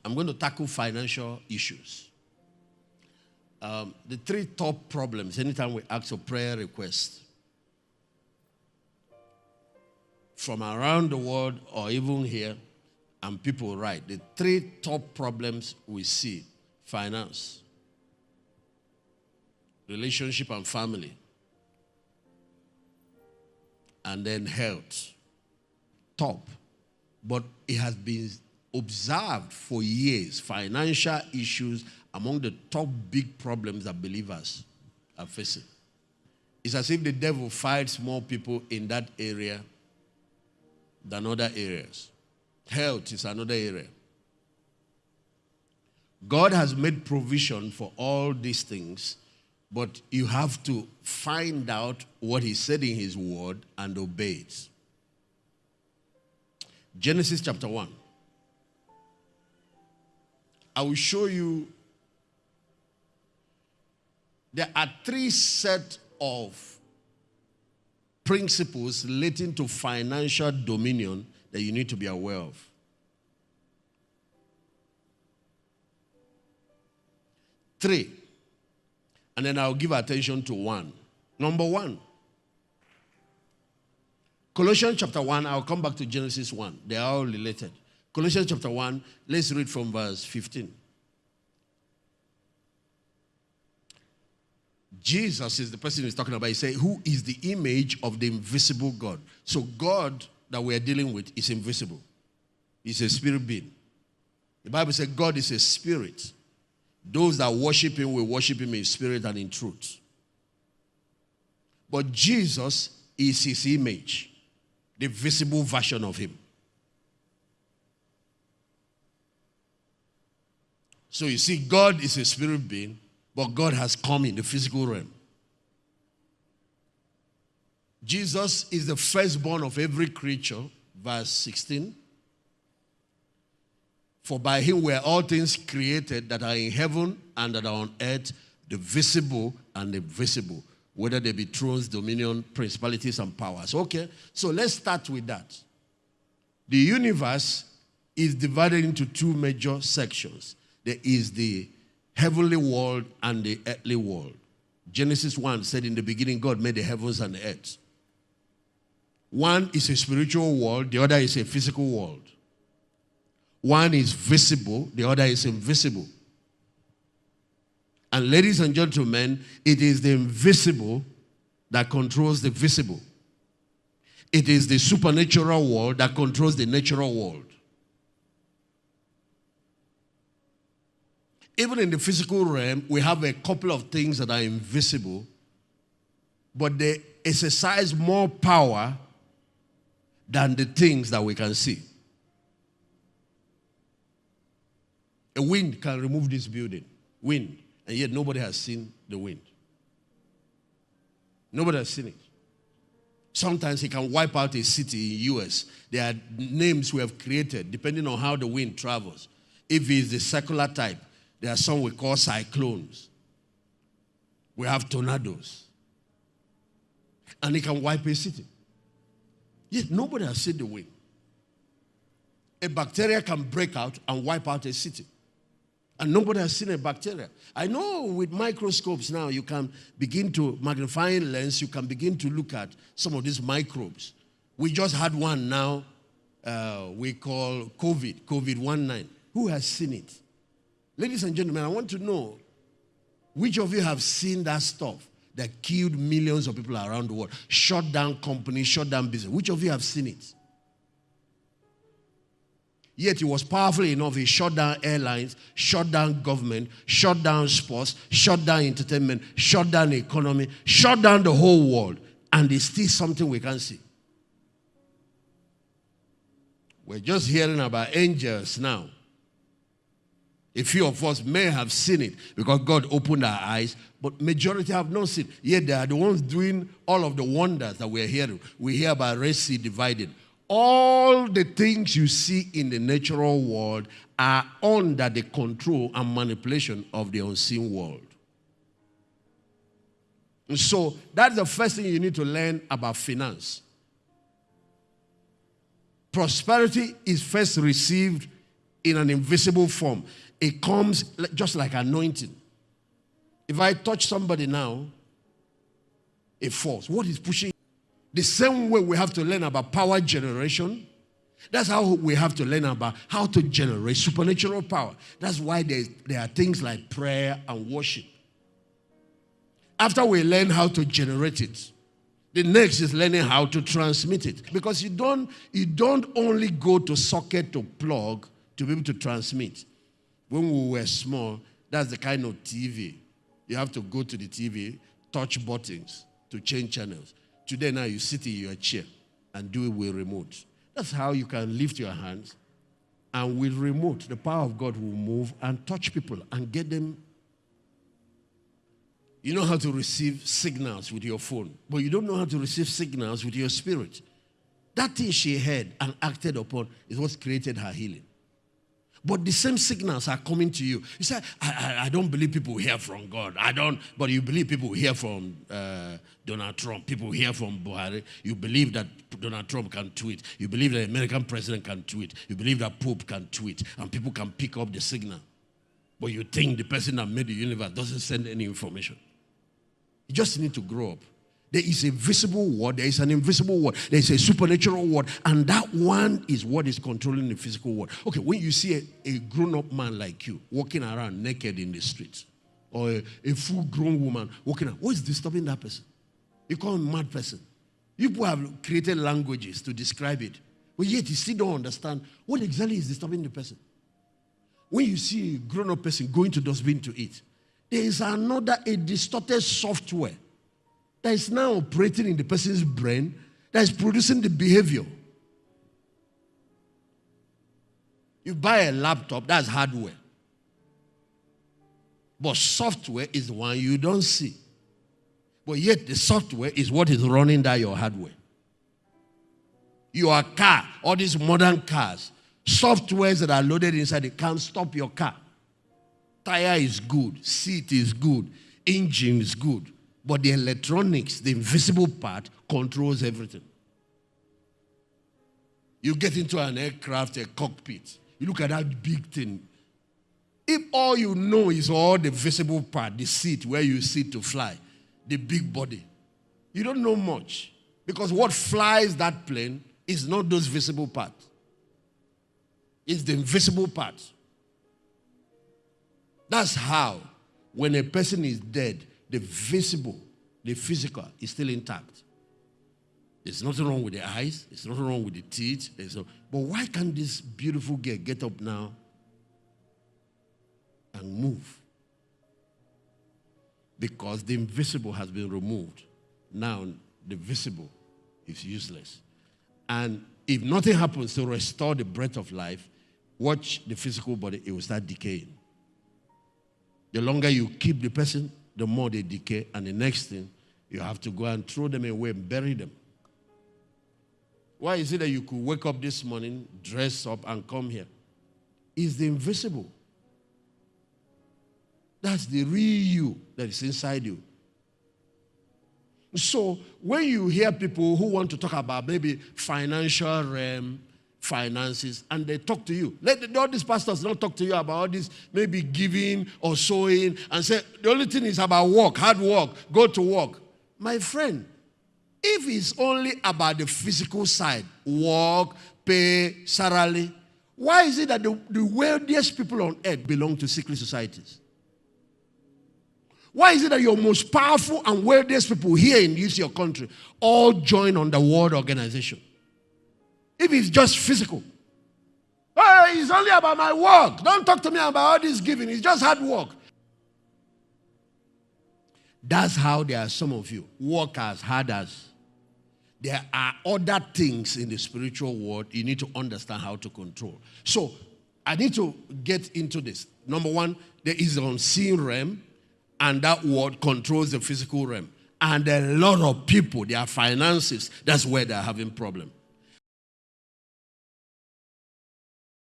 I'm going to tackle financial issues. The 3 top problems, anytime we ask for prayer requests, from around the world or even here, and people write, the 3 top problems we see: finance, relationship and family, and then health. Top. But it has been observed for years, financial issues among the top big problems that believers are facing. It's as if the devil fights more people in that area than other areas. Health is another area. God has made provision for all these things, but you have to find out what he said in his word and obey it. Genesis chapter 1. I will show you there are 3 sets of principles relating to financial dominion that you need to be aware of. 3. And then I'll give attention to 1. Number 1. Colossians chapter 1, I'll come back to Genesis 1. They are all related. Colossians chapter 1, let's read from verse 15. Jesus is the person he's talking about. He said, who is the image of the invisible God? So God that we are dealing with is invisible. He's a spirit being. The Bible says God is a spirit. Those that worship him will worship him in spirit and in truth. But Jesus is his image, the visible version of him. So you see, God is a spirit being, but God has come in the physical realm. Jesus is the firstborn of every creature, verse 16. For by him were all things created that are in heaven and that are on earth, the visible and the invisible, whether they be thrones, dominion, principalities, and powers. Okay, so let's start with that. The universe is divided into 2 major sections. There is the heavenly world and the earthly world. Genesis 1 said, in the beginning, God made the heavens and the earth. One is a spiritual world, the other is a physical world. One is visible, the other is invisible. And ladies and gentlemen, it is the invisible that controls the visible. It is the supernatural world that controls the natural world. Even in the physical realm, we have a couple of things that are invisible, but they exercise more power than the things that we can see. A wind can remove this building. Wind. And yet nobody has seen the wind. Nobody has seen it. Sometimes it can wipe out a city in the U.S. There are names we have created depending on how the wind travels. If it's the circular type, there are some we call cyclones. We have tornadoes. And it can wipe a city. Yet nobody has seen the wind. A bacteria can break out and wipe out a city. And nobody has seen a bacteria. I know with microscopes now, you can begin to, magnifying lens, you can begin to look at some of these microbes. We just had one now, we call COVID-19. Who has seen it? Ladies and gentlemen, I want to know, which of you have seen that stuff that killed millions of people around the world, shut down companies, shut down business? Which of you have seen it? Yet it was powerful enough. He shut down airlines, shut down government, shut down sports, shut down entertainment, shut down the economy, shut down the whole world. And it's still something we can't see. We're just hearing about angels now. A few of us may have seen it because God opened our eyes, but majority have not seen it. Yet they are the ones doing all of the wonders that we're hearing. We hear about Red Sea divided. All the things you see in the natural world are under the control and manipulation of the unseen world. And so that's the first thing you need to learn about finance. Prosperity is first received in an invisible form. It comes just like anointing. If I touch somebody now, it falls. What is pushing? The same way we have to learn about power generation, that's how we have to learn about how to generate supernatural power. That's why there are things like prayer and worship. After we learn how to generate it, the next is learning how to transmit it. Because you don't only go to socket to plug to be able to transmit. When we were small, that's the kind of TV. You have to go to the TV, touch buttons to change channels. Today now you sit in your chair and do it with remote. That's how you can lift your hands, and with remote, the power of God will move and touch people and get them. You know how to receive signals with your phone, but you don't know how to receive signals with your spirit. That thing she heard and acted upon is what created her healing. But the same signals are coming to you. You say, I don't believe people hear from God. I don't, but you believe people hear from Donald Trump. People hear from Buhari. You believe that Donald Trump can tweet. You believe that the American president can tweet. You believe that Pope can tweet. And people can pick up the signal. But you think the person that made the universe doesn't send any information. You just need to grow up. There is a visible word, there is an invisible word, there is a supernatural word, and that one is what is controlling the physical world. Okay, when you see a grown-up man like you walking around naked in the streets, or a full-grown woman walking around, what is disturbing that person? You call him a mad person. You people have created languages to describe it, but yet you still don't understand what exactly is disturbing the person. When you see a grown-up person going to dustbin to eat, there is a distorted software that is now operating in the person's brain that is producing the behavior. You buy a laptop, that's hardware. But software is the one you don't see. But yet the software is what is running that your hardware. Your car, all these modern cars, softwares that are loaded inside, they can't stop your car. Tire is good, seat is good, engine is good. But the electronics, the invisible part, controls everything. You get into an aircraft, a cockpit. You look at that big thing. If all you know is all the visible part, the seat where you sit to fly, the big body, you don't know much. Because what flies that plane is not those visible parts. It's the invisible part. That's how, when a person is dead, the visible, the physical is still intact. There's nothing wrong with the eyes. There's nothing wrong with the teeth. But why can't this beautiful girl get up now and move? Because the invisible has been removed. Now the visible is useless. And if nothing happens to restore the breath of life, watch the physical body, it will start decaying. The longer you keep the person, the more they decay, and the next thing, you have to go and throw them away and bury them. Why is it that you could wake up this morning, dress up, and come here? It's the invisible. That's the real you that is inside you. So when you hear people who want to talk about maybe financial realm, finances, and they talk to you. Let all these pastors not talk to you about all this, maybe giving or sowing, and say the only thing is about work, hard work, go to work. My friend, if it's only about the physical side, work, pay, salary, why is it that the wealthiest people on earth belong to secret societies? Why is it that your most powerful and wealthiest people here in your country all join on the World Organization? If it's just physical. Oh, it's only about my work. Don't talk to me about all this giving. It's just hard work. That's how there are some of you. Work as hard as. There are other things in the spiritual world you need to understand how to control. So, I need to get into this. Number one, there is an unseen realm, and that word controls the physical realm. And a lot of people, their finances, that's where they're having problem.